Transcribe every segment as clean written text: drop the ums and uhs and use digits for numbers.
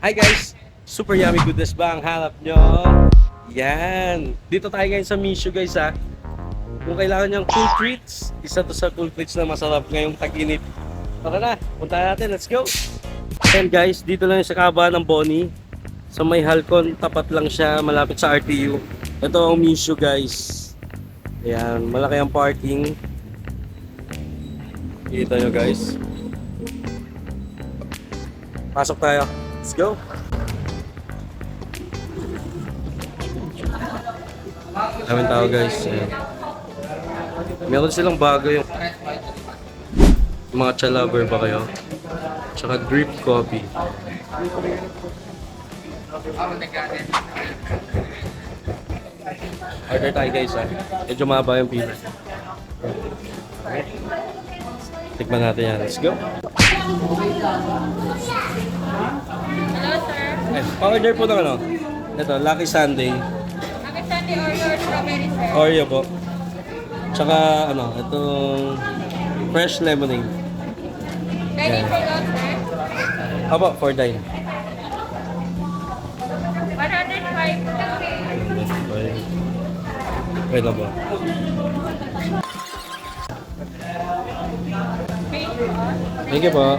Hi guys! Super yummy goodness ba ang hanap nyo? Yan! Dito tayo ngayon sa Mishu guys ha. Kung kailangan nyo cool treats, isa to sa cool treats na masarap ngayong tag-init. Tara na, punta natin, let's go! Ayan guys, dito lang sa kabahan ng Boni. Sa may Halcon, tapat lang siya, malapit sa RTU. Ito ang Mishu guys. Ayan, malaki ang parking. Kita nyo guys. Pasok tayo. Let's go! Daming tao guys. Ayan. Meron silang bago yung mga chalaver ba kayo? Tsaka drip coffee. Order tayo guys ha. Medyo mahaba yung pila. Tikman natin yan. Let's go! Hello, sir. Pa-order po ng ano? Ito, Lucky Sunday. Lucky Sunday Oreo or strawberry, sir? Oreo po. Tsaka ano, itong fresh lemonade. Ready Yeah. for out, sir? Apo, for dine. 105. Wait lang po. Thank you po.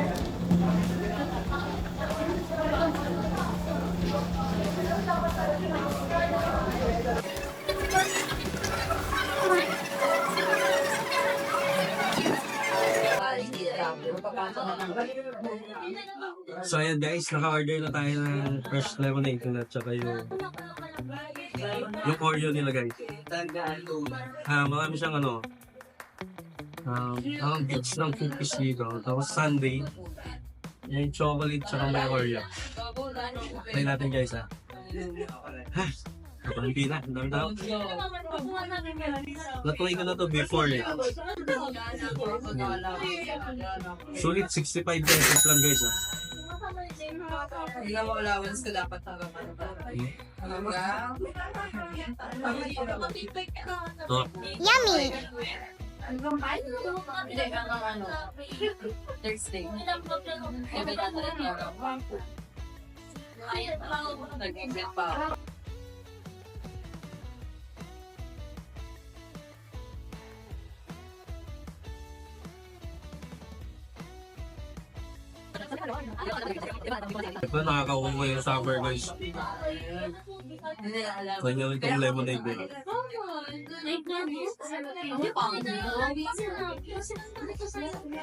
So ayan guys, naka-order na tayo ng fresh lemonade at saka yung Oreo nila guys. Marami siyang ano, ang bits ng cookies dito. Tapos sundae, may chocolate tsaka may Oreo. Try natin guys ha. Kapag pila, ang dami tao. Natry ko na to before eh. Sulit 65 pesos lang guys ha. allowance ko dapat harapan. Yummy! Hindi ka ng ano, Thursday. Sabi natin ang araw. Nag-exit pa ako. Ito nakakakuha ko yung summer guys. Kanya rin itong lemonade eh.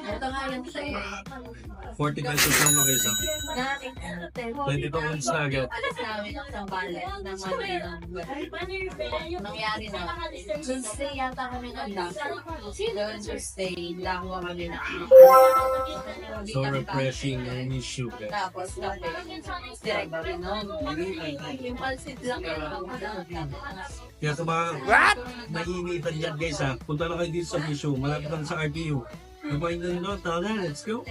Ito nga yan siya eh. 40 pesos lang mo guys ha. 22 ounce na agad. Namin isang ballet ng nangyari na. Tuesday yata kami naglang. Tuesday, langwa kami na. So refreshing and issue guys. Tapos kape. Direct pinom. Yung palsit lang. Kaya sa mga naiinitan dyan guys ha, punta na kayo dito sa Mishu, malapit lang sa RTU. Kumain na nyo, tara na, let's go!